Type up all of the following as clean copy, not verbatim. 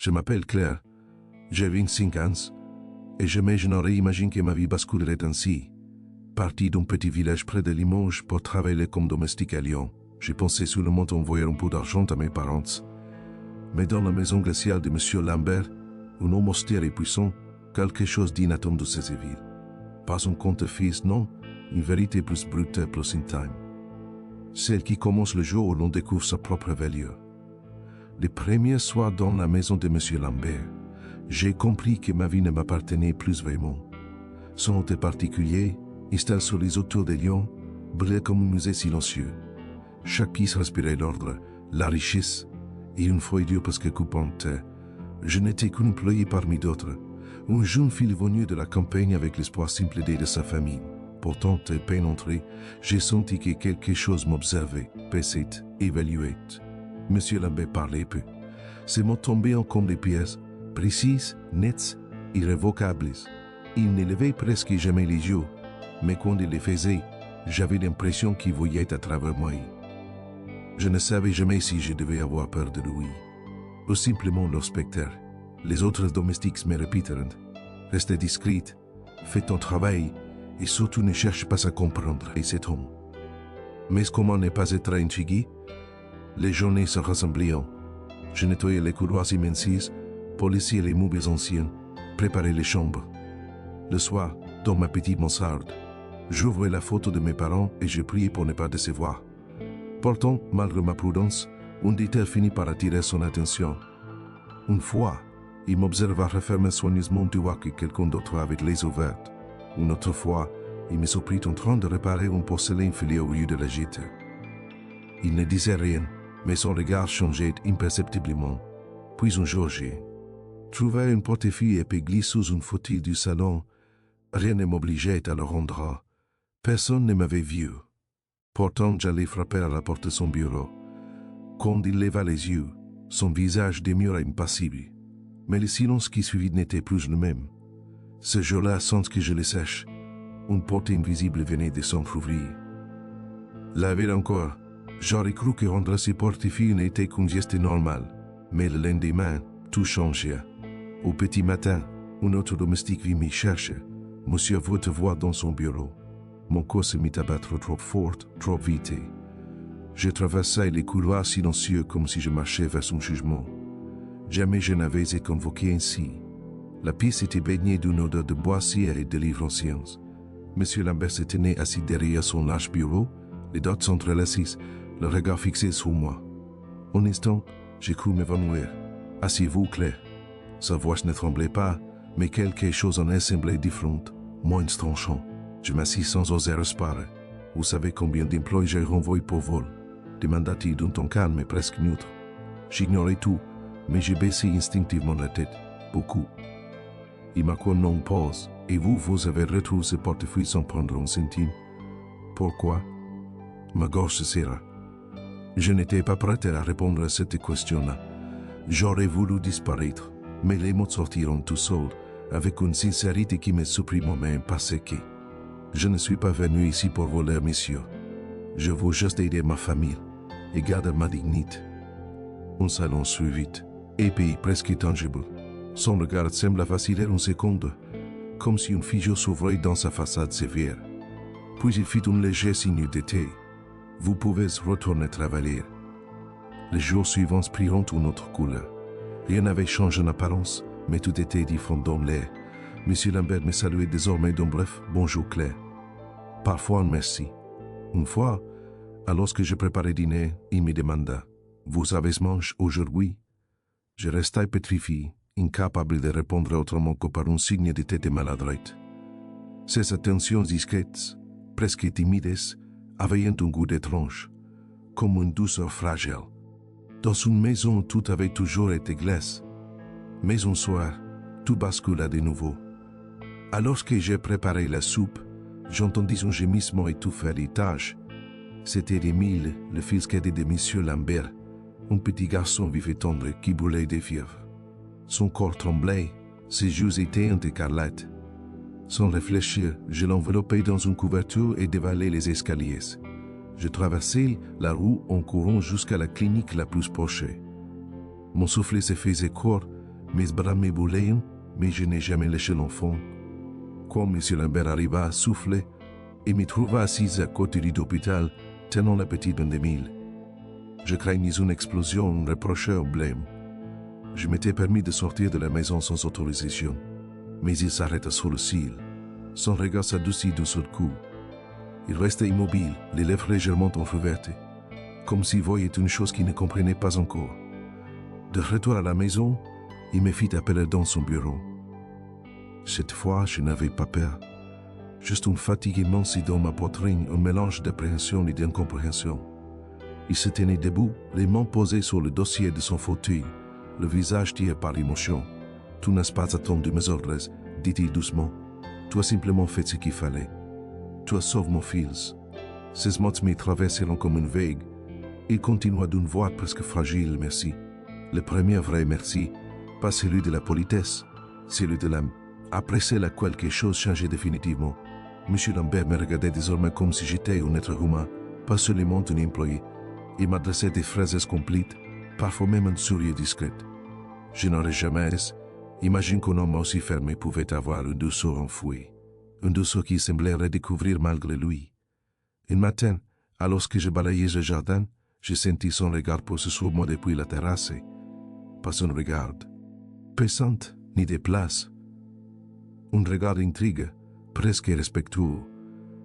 Je m'appelle Claire, j'ai 25 ans, et jamais je n'aurais imaginé que ma vie basculerait ainsi. Parti d'un petit village près de Limoges pour travailler comme domestique à Lyon, j'ai pensé seulement envoyer un peu d'argent à mes parents. Mais dans la maison glaciale de M. Lambert, un homme austère et puissant, quelque chose d'inattendu se révèle. Pas un conte fils, non, une vérité plus brute et plus intime. Celle qui commence le jour où l'on découvre sa propre valeur. Les premiers soirs dans la maison de M. Lambert, j'ai compris que ma vie ne m'appartenait plus vraiment. Son hôtel particulier, installé sur les hauteurs de Lyon, brillait comme un musée silencieux. Chaque pièce respirait l'ordre, la richesse, et une fois Dieu parce que coupante, je n'étais qu'un employé parmi d'autres, un jeune fille venu de la campagne avec l'espoir simple d'aider sa famille. Pourtant, à peine entré, j'ai senti que quelque chose m'observait, pesait, évaluait. Monsieur Lambert parlait peu. Ces mots tombaient en comme des pièces, précises, nettes, irrévocables. Il ne levait presque jamais les yeux, mais quand il les faisait, j'avais l'impression qu'il voyait à travers moi. Je ne savais jamais si je devais avoir peur de lui, ou simplement leur spectre. Les autres domestiques me répétèrent, restez discrète, fais ton travail, et surtout ne cherche pas à comprendre cet homme. Mais comment ne pas être intrigué? Les journées se ressemblaient. Je nettoyais les couloirs immenses, polissais les meubles anciens, préparais les chambres. Le soir, dans ma petite mansarde, j'ouvrais la photo de mes parents et je priais pour ne pas décevoir. Pourtant, malgré ma prudence, un détail finit par attirer son attention. Une fois, il m'observa refermer soigneusement du doigt que quelqu'un d'autre avait les ouvertes. Une autre fois, il me surprit en train de réparer un porcelain filé au lieu de la jeter. Il ne disait rien, mais son regard changeait imperceptiblement. Puis un jour, j'ai trouvé un portefeuille épais glissé sous une fauteuil du salon. Rien ne m'obligeait à le rendre. Personne ne m'avait vu. Pourtant, j'allais frapper à la porte de son bureau. Quand il leva les yeux, son visage demeura impassible. Mais le silence qui suivit n'était plus le même. Ce jour-là, sans que je le sache, une porte invisible venait de s'entrouvrir. La veille encore, j'aurais cru que rendre ce portefeuille n'était qu'un geste normal. Mais le lendemain, tout changeait. Au petit matin, un autre domestique vint me chercher. Monsieur veut te voir dans son bureau. Mon corps se mit à battre trop fort, trop vite. Je traversais les couloirs silencieux comme si je marchais vers son jugement. Jamais je n'avais été convoqué ainsi. La pièce était baignée d'une odeur de boissière et de livres anciens. Monsieur Lambert se tenait assis derrière son large bureau, les doigts s'entrelacés, le regard fixé sur moi. Un instant, j'ai cru m'évanouir. « Asseyez-vous, Claire. » Sa voix ne tremblait pas, mais quelque chose en elle semblait différent, moins tranchant. Je m'assis sans oser respirer. « Vous savez combien d'emplois j'ai renvoyés pour vol ?» demanda-t-il d'un ton calme et presque neutre. J'ignorais tout, mais j'ai baissé instinctivement la tête. Beaucoup. Il marqua une pause. « Et vous, vous avez retrouvé ce portefeuille sans prendre un centime. Pourquoi ?» Ma gorge se serra. Je n'étais pas prêt à répondre à cette question-là. J'aurais voulu disparaître, mais les mots sortiront tout seuls, avec une sincérité qui me surprit moi-même parce que je ne suis pas venu ici pour voler, monsieur. Je veux juste aider ma famille et garder ma dignité. Un silence suivit, épais, presque tangible. Son regard sembla vaciller une seconde, comme si une figure s'ouvrait dans sa façade sévère. Puis il fit un léger signe de tête. Vous pouvez retourner travailler. Les jours suivants priront une autre couleur. Rien n'avait changé en apparence, mais tout était différent dans l'air. Monsieur Lambert me saluait désormais d'un bref « Bonjour Claire ». Parfois un merci. Une fois, alors que je préparais dîner, il me demanda « Vous avez mangé aujourd'hui ?» Je restai pétrifié, incapable de répondre autrement que par un signe de tête maladroite. Ces attentions discrètes, presque timides, avaient un goût étrange, comme une douceur fragile. Dans une maison où tout avait toujours été glace. Mais un soir, tout bascula de nouveau. Alors que j'ai préparé la soupe, j'entendis un gémissement étouffé à l'étage. C'était Émile, le fils cadet de M. Lambert, un petit garçon vif et tendre qui brûlait de fièvre. Son corps tremblait, ses yeux étaient en écarlate. Sans réfléchir, je l'enveloppai dans une couverture et dévalai les escaliers. Je traversai la rue en courant jusqu'à la clinique la plus proche. Mon souffle se faisait court, Mes bras m'éboullaient, mais je n'ai jamais lâché l'enfant. Quand M. Lambert arriva, soufflé, et me trouva assise à côté du lit d'hôpital, tenant la petite d'Émile. Je craignais une explosion, un reproche, un blême. Je m'étais permis de sortir de la maison sans autorisation, mais il s'arrêta sur le cil. Son regard s'adoucit d'un seul coup. Il restait immobile, les lèvres légèrement entr'ouvertes, comme s'il voyait une chose qu'il ne comprenait pas encore. De retour à la maison, il me fit appeler dans son bureau. Cette fois, je n'avais pas peur. Juste une fatigue immense dans ma poitrine, un mélange d'appréhension et d'incompréhension. Il se tenait debout, les mains posées sur le dossier de son fauteuil, le visage tiré par l'émotion. « Tu n'as pas attendu mes ordres, dit-il doucement. Tu as simplement fait ce qu'il fallait. Tu as sauvé mon fils. » Ses mots me traversèrent comme une vague. Il continua d'une voix presque fragile, merci. Le premier vrai merci, pas celui de la politesse, celui de l'âme. Après cela, quelque chose changeait définitivement. M. Lambert me regardait désormais comme si j'étais un être humain, pas seulement un employé. Il m'adressait des phrases complètes, parfois même un sourire discret. Je n'aurais jamais imaginé qu'un homme aussi fermé pouvait avoir une douceur enfouie, une douceur qui semblait redécouvrir malgré lui. Un matin, alors que je balayais le jardin, je sentis son regard posé sur moi depuis la terrasse. Pas un regard pesant ni déplace. Un regard intrigue, presque respectueux.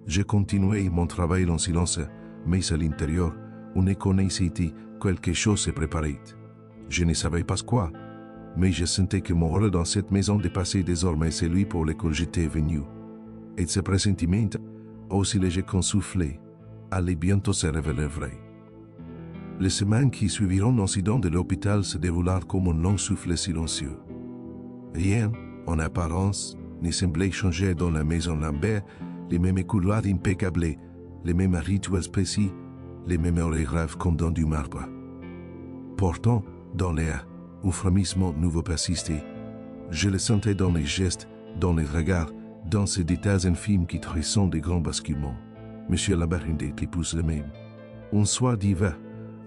Je continuais mon travail en silence, mais à l'intérieur, une connaissait quelque chose se préparait. Je ne savais pas quoi, mais je sentais que mon rôle dans cette maison dépassait désormais celui pour lequel j'étais venu. Et ce pressentiment, aussi léger qu'un soufflet, allait bientôt se révéler vrai. Les semaines qui suiviront l'incident de l'hôpital se déroulèrent comme un long souffle silencieux. Rien, en apparence, ne semblait changer dans la maison Lambert, les mêmes couloirs impeccables, les mêmes rituels précis, les mêmes orthographes comme dans du marbre. Pourtant, dans l'air, un frémissement nouveau persistait. Je le sentais dans les gestes, dans les regards, dans ces détails infimes qui trahissent des grands basculements. M. Lambert n'était plus le même. Un soir d'hiver,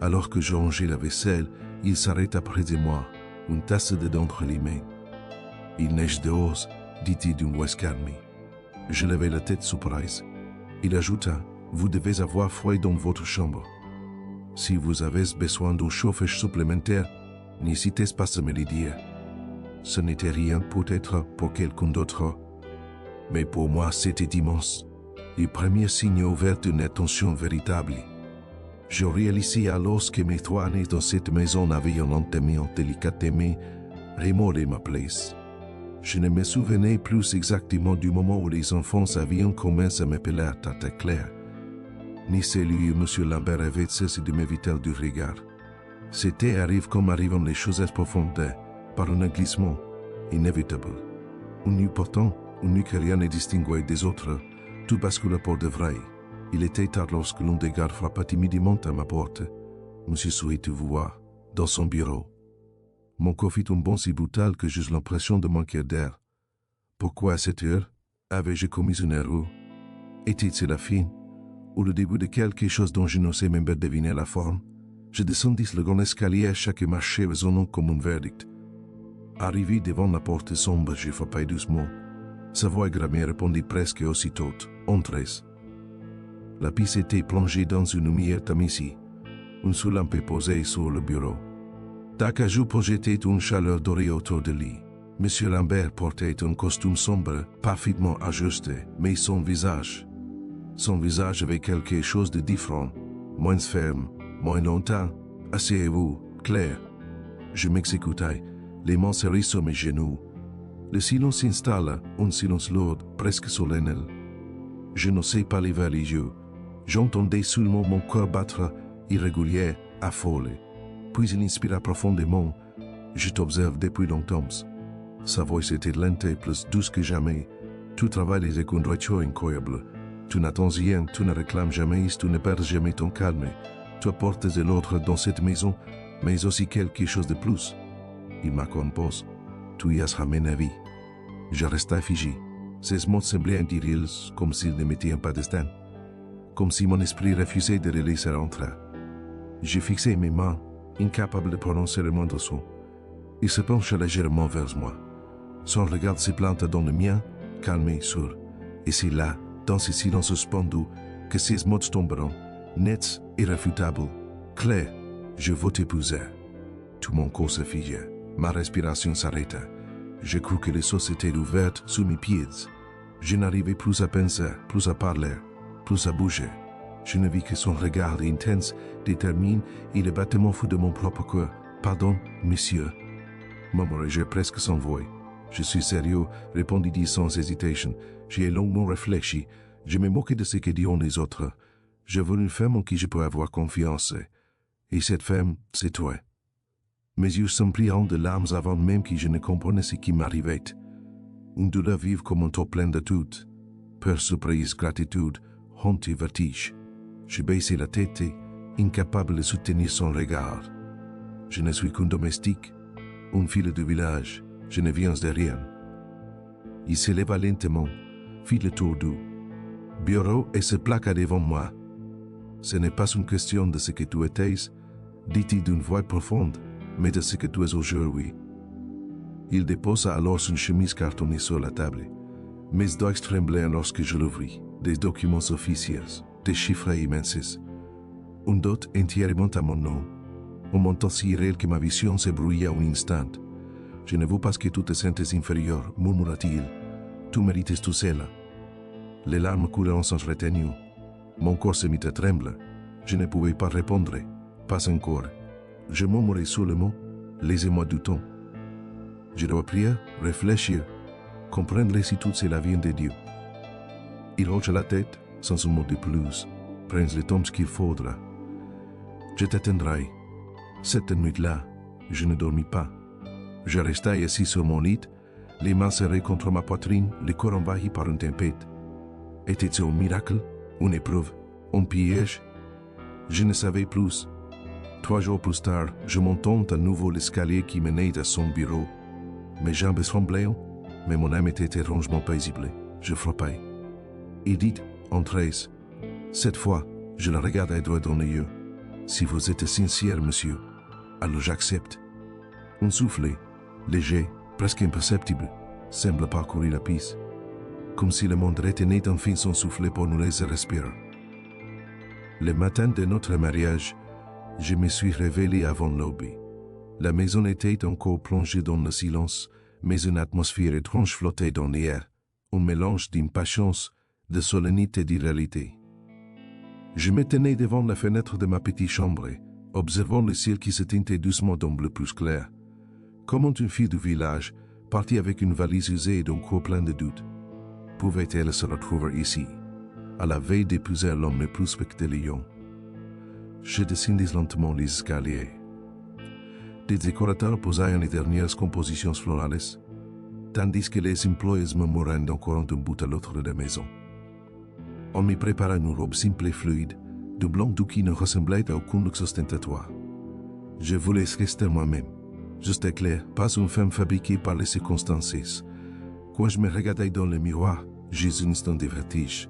alors que je rangeais la vaisselle, il s'arrêta près de moi, une tasse de thé entre les mains. « Il neige dehors », dit-il d'une voix calmée. Je levai la tête surprise. Il ajouta, « Vous devez avoir froid dans votre chambre. Si vous avez besoin d'un chauffage supplémentaire, n'hésitez pas à me le dire. Ce n'était rien peut-être pour quelqu'un d'autre, mais pour moi c'était immense. Le premier signe ouvert d'une attention véritable. Je réalisais alors que mes 3 années dans cette maison avaient lentement, délicatement remoré ma place. Je ne me souvenais plus exactement du moment où les enfants avaient commencé à m'appeler Tata Claire, ni celui où M. Lambert avait cessé de m'éviter du regard. C'était arrive comme arrivent les choses profondes, par un glissement inévitable. On eut pourtant, on eut que rien ne distinguait des autres, tout bascula pour de vrai. Il était tard lorsque l'un des gardes frappa timidement à ma porte. Monsieur souhaitait vous voir, dans son bureau. Mon corps fit un bond si brutal que j'eus l'impression de manquer d'air. Pourquoi à cette heure avais-je commis une erreur? Était-ce la fin, ou le début de quelque chose dont je n'osais même pas deviner la forme? Je descendis le grand escalier, chaque marché résonnant comme un verdict. Arrivé devant la porte sombre, je frappai doucement. Sa voix grammée répondit presque aussitôt. Entrez. La pièce était plongée dans une lumière tamisée. Une seule lampe posée sur le bureau. D'acajou projetait une chaleur dorée autour de lui. M. Lambert portait un costume sombre, parfaitement ajusté, mais son visage avait quelque chose de différent, moins ferme, moins longtemps. Asseyez-vous, Claire. Je m'exécutai, les mains serrées sur mes genoux. Le silence s'installa, un silence lourd, presque solennel. Je n'osais pas lever les yeux. J'entendais seulement mon cœur battre, irrégulier, affolé. Puis il inspira profondément. Je t'observe depuis longtemps. Sa voix était lente et plus douce que jamais. Tu travailles avec une droiture incroyable. Tu n'attends rien, tu ne réclames jamais, tu ne perds jamais ton calme. Tu apportes de l'ordre dans cette maison, mais aussi quelque chose de plus. Il m'a compose. Tu y as ramené la vie. Je restai figé. Ces mots semblaient indiribles, comme s'ils ne m'étaient pas destinés. Comme si mon esprit refusait de les laisser entrer. J'ai fixé mes mains, incapable de prononcer le moindre son. Il se pencha légèrement vers moi. Son regard se planta dans le mien, calme et sûr. Et c'est là, dans ce silence suspendu, que ces mots tomberont, nets, irréfutables, clairs. Je veux t'épouser. Tout mon corps se figea. Ma respiration s'arrêta. Je crus que les choses étaient ouvertes sous mes pieds. Je n'arrivais plus à penser, plus à parler, plus à bouger. Je ne vis que son regard intense, déterminé et le battement fou de mon propre cœur. Pardon, monsieur, murmurai-je presque sans voix. Je suis sérieux, répondit-il sans hésitation. J'y ai longuement réfléchi. Je me moquais de ce que diront les autres. Je veux une femme en qui je peux avoir confiance. Et cette femme, c'est toi. Mes yeux s'empliront de larmes avant même que je ne comprenne ce qui m'arrivait. Une douleur vive comme un top plein de doute. Peur, surprise, gratitude, honte et vertige. Je baissai la tête, incapable de soutenir son regard. Je ne suis qu'un domestique, une fille du village. Je ne viens de rien. Il se leva lentement, fit le tour du bureau et se plaqua devant moi. Ce n'est pas une question de ce que tu étais, dit-il d'une voix profonde, mais de ce que tu es aujourd'hui. Il déposa alors une chemise cartonnée sur la table. Mes doigts tremblèrent lorsque je l'ouvris. Des documents officiels, des chiffres immenses. Une dot entièrement à mon nom. Un montant si réel que ma vision se brouilla un instant. Je ne veux pas que tu te sentes inférieur, murmura-t-il. Tu mérites tout cela. Les larmes coulèrent sans retenue. Mon corps se mit à trembler. Je ne pouvais pas répondre. Pas encore. Je murmurai seulement, laissez-moi du temps. Je dois prier, réfléchir, comprendre si tout cela vient de Dieu. Il hocha la tête, sans un mot de plus. Prends le temps qu'il faudra. Je t'attendrai. Cette nuit-là, je ne dormis pas. Je restai assis sur mon lit, les mains serrées contre ma poitrine, le corps envahi par une tempête. Était-ce un miracle, une épreuve, un piège? Je ne savais plus. 3 jours plus tard, je montais à nouveau l'escalier qui menait à son bureau. Mes jambes tremblaient, mais mon âme était étrangement paisible. Je frappai. Il dit, entrez. Cette fois, je le regardai droit dans les yeux. Si vous êtes sincère, monsieur, alors j'accepte. Un souffle, léger, presque imperceptible, semble parcourir la piste, comme si le monde retenait enfin son souffle pour nous laisser respirer. Le matin de notre mariage, je me suis réveillé avant l'aube. La maison était encore plongée dans le silence, mais une atmosphère étrange flottait dans l'air, un mélange d'impatience, de solennité et d'irréalité. Je me tenais devant la fenêtre de ma petite chambre, observant le ciel qui se teintait doucement d'un bleu plus clair. Comment une fille du village, partie avec une valise usée et d'un corps plein de doutes, pouvait-elle se retrouver ici, à la veille d'épouser l'homme le plus spectaculaire? Je descendis lentement les escaliers. Des décorateurs posaient les dernières compositions florales, tandis que les employés murmuraient encore d'un bout à l'autre de la maison. On m'y prépara une robe simple et fluide, de blanc doux qui ne ressemblait à aucun luxe ostentatoire. Je voulais rester moi-même, juste et clair, pas une femme fabriquée par les circonstances. Quand je me regardais dans le miroir, j'eus un instant de vertige.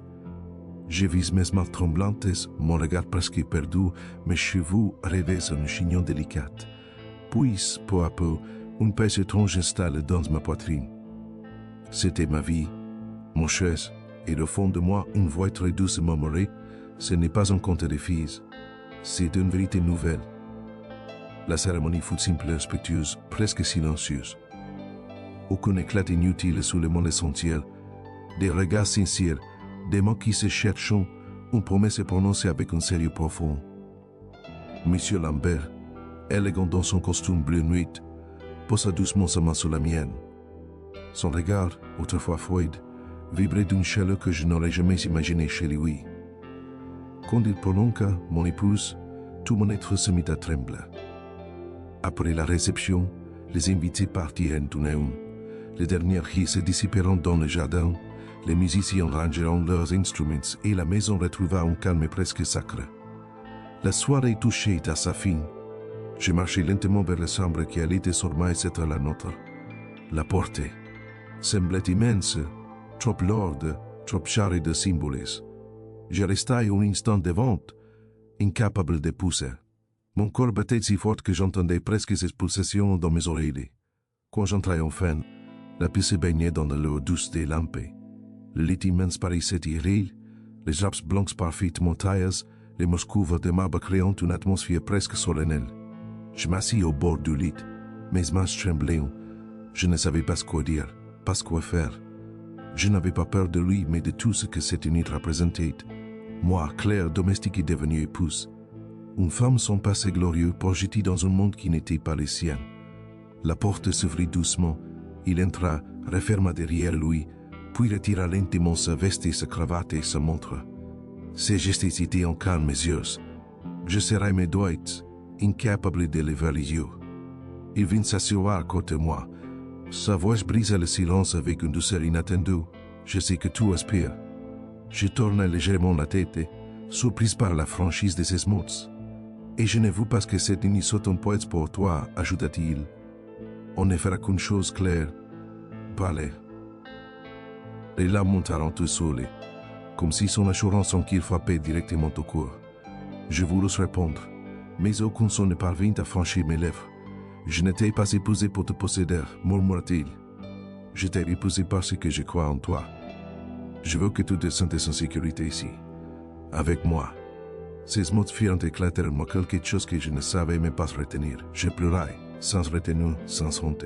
Je vis mes mains tremblantes, mon regard presque perdu, mes cheveux rêvés en un chignon délicat. Puis, peu à peu, une paix étrange s'installe dans ma poitrine. C'était ma vie, mon chaise, et au fond de moi, une voix très douce murmurait, ce n'est pas un conte de filles, c'est une vérité nouvelle. La cérémonie fut simple et respectueuse, presque silencieuse. Aucun éclat inutile sous le monde essentiel, des regards sincères, des mots qui se cherchent, une promesse prononcée avec un sérieux profond. Monsieur Lambert, élégant dans son costume bleu nuit, posa doucement sa main sur la mienne. Son regard, autrefois froid, vibrait d'une chaleur que je n'aurais jamais imaginée chez lui. Quand il prononça mon épouse, tout mon être se mit à trembler. Après la réception, les invités partirent un à un. Les derniers cris se dissiperont dans le jardin, les musiciens rangeront leurs instruments et la maison retrouva un calme presque sacré. La soirée touchait à sa fin. Je marchai lentement vers la chambre qui allait désormais être la nôtre. La porte semblait immense, trop lourde, trop chargée de symboles. Je restai un instant devant, incapable de pousser. Mon corps battait si fort que j'entendais presque ses pulsations dans mes oreilles. Quand j'entrais enfin, la piste se baignait dans l'eau douce des lampes. Le lit immense paraissait irréel, les arbres blancs parfaitement taillés, les murs couverts de marbre créant une atmosphère presque solennelle. Je m'assis au bord du lit, mes mains tremblaient. Je ne savais pas quoi dire, pas quoi faire. Je n'avais pas peur de lui, mais de tout ce que cette nuit représentait. Moi, Claire, domestique et devenue épouse. Une femme sans passé glorieux projetée dans un monde qui n'était pas le sien. La porte s'ouvrit doucement. Il entra, referma derrière lui, puis retira lentement sa veste et sa cravate et sa montre. Ses gestes étaient en calme mes yeux. Je serrai mes doigts, incapable de lever les yeux. Il vint s'asseoir à côté de moi. Sa voix brisa le silence avec une douceur inattendue. Je sais que tout aspire. Je tournai légèrement la tête, surprise par la franchise de ses mots. Et je ne veux pas que cette nuit soit un poète pour toi, ajouta-t-il. On ne fera qu'une chose claire. Parler. Les larmes montèrent tout seules, comme si son assurance en qu'il frappait directement au cœur. Je voulus répondre, mais aucun son ne parvint à franchir mes lèvres. Je n'étais pas épousé pour te posséder, murmura-t-il. Je t'ai épousé parce que je crois en toi. Je veux que tu te sentes en sécurité ici, avec moi. Ces mots firent éclater en moi quelque chose que je ne savais même pas retenir. Je pleurai, sans retenue, sans honte.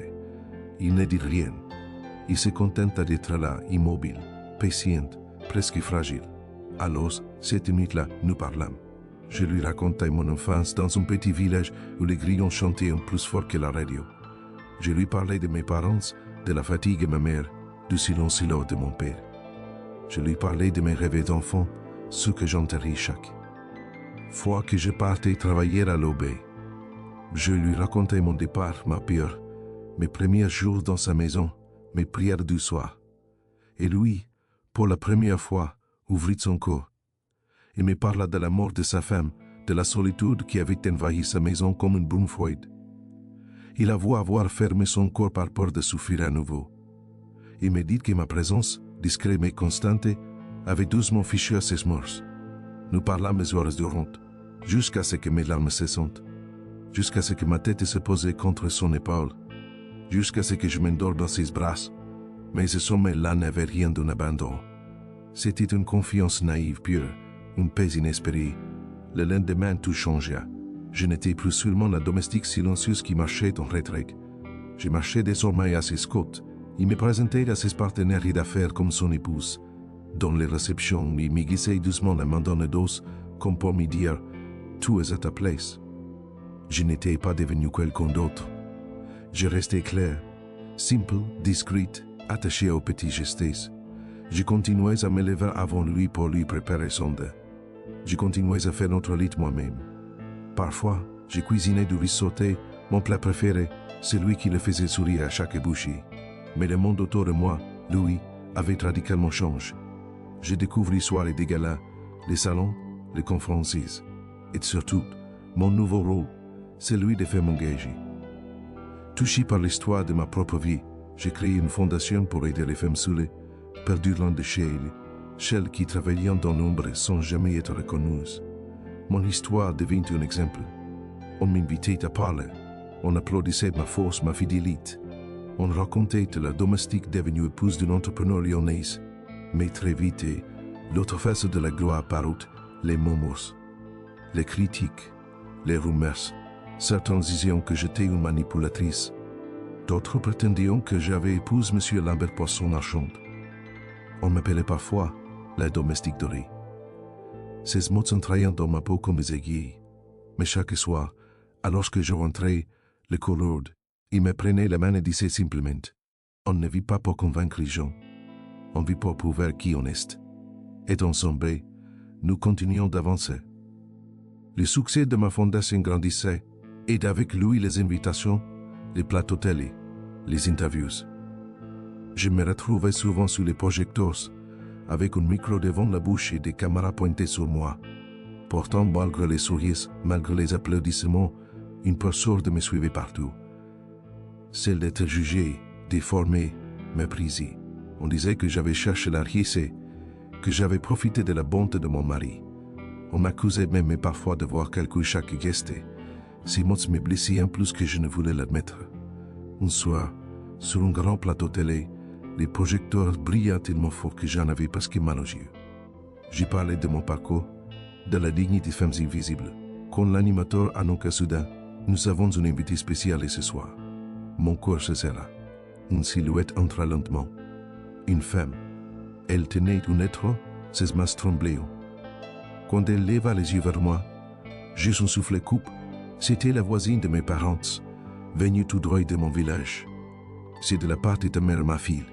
Il ne dit rien. Il se contenta d'être là, immobile, patient, presque fragile. Alors, cette nuit-là, nous parlâmes. Je lui racontai mon enfance dans un petit village où les grillons chantaient un plus fort que la radio. Je lui parlais de mes parents, de la fatigue de ma mère, du silence lourd de mon père. Je lui parlais de mes rêves d'enfant, ce que j'enterrais chaque fois que je partais travailler à l'aube. Je lui racontais mon départ, ma peur, mes premiers jours dans sa maison, mes prières du soir. Et lui, pour la première fois, ouvrit son cœur. Il me parla de la mort de sa femme, de la solitude qui avait envahi sa maison comme une brume froide. Il avoua avoir fermé son corps par peur de souffrir à nouveau. Il me dit que ma présence, discrète mais constante, avait doucement fichu à ses morts. Nous parlâmes heures durant, jusqu'à ce que mes larmes cessent, jusqu'à ce que ma tête se posait contre son épaule, jusqu'à ce que je m'endors dans ses bras. Mais ce sommeil-là n'avait rien d'un abandon. C'était une confiance naïve pure, une paix inespérée. Le lendemain, tout changea. Je n'étais plus seulement la domestique silencieuse qui marchait en retrait. Je marchais désormais à ses côtés. Il me présentait à ses partenaires d'affaires comme son épouse. Dans les réceptions, il me glissait doucement la main dans le dos, comme pour me dire « Tout est à ta place ». Je n'étais pas devenu quelqu'un d'autre. Je restais clair, simple, discrète, attaché aux petits gestes. Je continuais à me lever avant lui pour lui préparer son dé. Je continuais à faire notre lit moi-même. Parfois, je cuisinais du riz sauté, mon plat préféré, celui qui le faisait sourire à chaque bouchée. Mais le monde autour de moi, lui, avait radicalement changé. Je découvris les soirées des galas, les salons, les conférences, et surtout, mon nouveau rôle, celui de faire m'engager. Touché par l'histoire de ma propre vie, j'ai créé une fondation pour aider les femmes seules, perdues loin de chez elles, celles qui travaillaient dans l'ombre sans jamais être reconnues. Mon histoire devint un exemple. On m'invitait à parler, on applaudissait ma force, ma fidélité. On racontait la domestique devenue épouse d'un entrepreneur lyonnais. Mais très vite, l'autre face de la gloire parut, les murmures, les critiques, les rumeurs. Certains disaient que j'étais une manipulatrice. D'autres prétendaient que j'avais épousé M. Lambert pour son argent. On m'appelait parfois la domestique dorée. Ces mots s'entraient dans ma peau comme des aiguilles. Mais chaque soir, alors que je rentrais, le couleur, il me prenait la main et disait simplement « On ne vit pas pour convaincre les gens. On vit pour prouver qui on est. » Et ensemble, nous continuions d'avancer. Le succès de ma fondation grandissait, et avec lui les invitations, les plateaux télé, les interviews. Je me retrouvais souvent sous les projecteurs, avec un micro devant la bouche et des caméras pointées sur moi. Pourtant, malgré les sourires, malgré les applaudissements, une peur sourde me suivait partout. Celle d'être jugé, déformé, méprisé. On disait que j'avais cherché la richesse, que j'avais profité de la bonté de mon mari. On m'accusait même parfois de voir calculer chaque geste. Ces mots me blessaient plus que je ne voulais l'admettre. Un soir, Sur un grand plateau télé, les projecteurs brillaient tellement fort que j'en avais presque mal aux yeux. J'y parlais de mon parcours, de la dignité des femmes invisibles. Quand l'animateur annonça soudain, nous avons une invitée spéciale ce soir. Mon corps se serra. Une silhouette entra lentement. Une femme. Elle tenait un être, ses mains tremblaient. Quand elle leva les yeux vers moi, juste un souffle coupe. C'était la voisine de mes parents, venue tout droit de mon village. C'est de la part de ta mère, ma fille.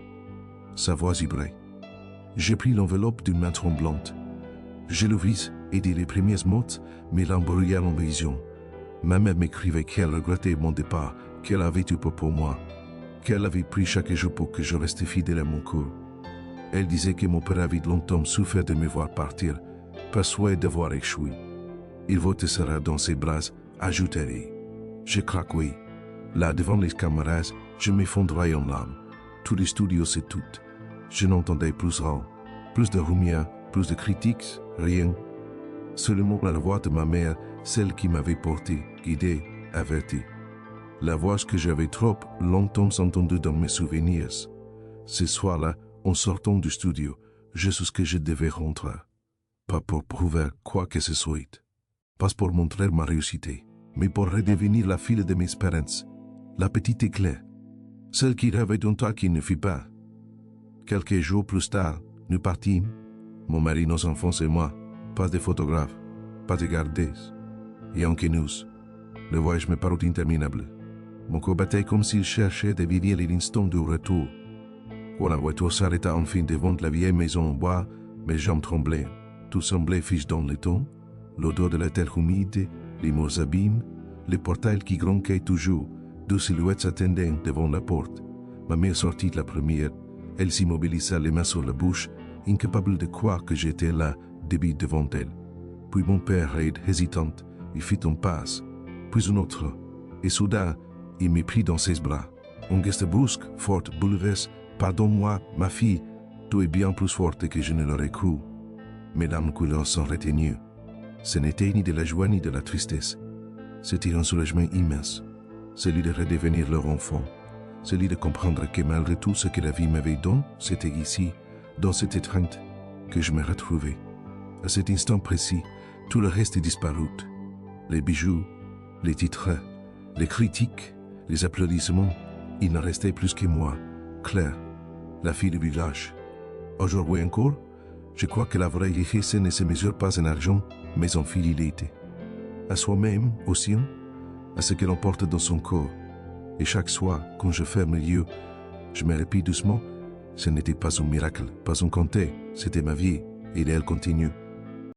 Sa voix vibrait. J'ai pris l'enveloppe d'une main tremblante. Je l'ouvris et dès les premiers mots, mes larmes brûlèrent en vision. Ma mère m'écrivait qu'elle regrettait mon départ, qu'elle avait eu peur pour moi, qu'elle avait pris chaque jour pour que je reste fidèle à mon corps. Elle disait que mon père avait longtemps souffert de me voir partir, persuadé d'avoir échoué. Il vous sera dans ses bras, ajouterait. Je craquais. Là, devant les caméras, je m'effondrais en larmes. Tous les studios, c'est tout. Je n'entendais plus rien. Plus de rumeurs, plus de critiques, rien. Seulement la voix de ma mère, celle qui m'avait porté, guidé, averti. La voix que j'avais trop longtemps entendue dans mes souvenirs. Ce soir-là, en sortant du studio, je sais que je devais rentrer. Pas pour prouver quoi que ce soit. Pas pour montrer ma réussite, mais pour redevenir la fille de mes espérances, la petite éclair, celle qui rêvait d'un temps qui ne fut pas. Quelques jours plus tard, nous partîmes, mon mari, nos enfants et moi, pas de photographe, pas de gardeuse. Et en nous, le voyage me parut interminable. Mon corps battait comme s'il cherchait de vivre l'instant du retour. Quand la voiture s'arrêta enfin devant la vieille maison en bois, mes jambes tremblaient. Tout semblait fiche dans le temps, l'odeur de la terre humide, les murs abîmes, les portails qui gronquaient toujours, deux silhouettes s'attendaient devant la porte. Ma mère sortit la première. Elle s'immobilisa les mains sur la bouche, incapable de croire que j'étais là, debout devant elle. Puis mon père, raide, hésitant, il fit un pas, puis un autre, et soudain, il me prit dans ses bras. Un geste brusque, fort, bouleversé. Pardonne-moi, ma fille, tu es bien plus forte que je ne l'aurais cru. Mes larmes coulèrent sans retenue. Ce n'était ni de la joie ni de la tristesse. C'était un soulagement immense, celui de redevenir leur enfant, celui de comprendre que malgré tout ce que la vie m'avait donné, c'était ici, dans cette étreinte, que je me retrouvais. À cet instant précis, tout le reste est disparu. Les bijoux, les titres, les critiques, les applaudissements, il ne restait plus que moi, Claire, la fille du village. Aujourd'hui encore, je crois que la vraie richesse ne se mesure pas en argent, mais en fidélité. À soi-même aussi, à ce que l'on porte dans son corps. Et chaque soir, quand je ferme les yeux, je me répète doucement, ce n'était pas un miracle, pas un conte, c'était ma vie, et elle continue.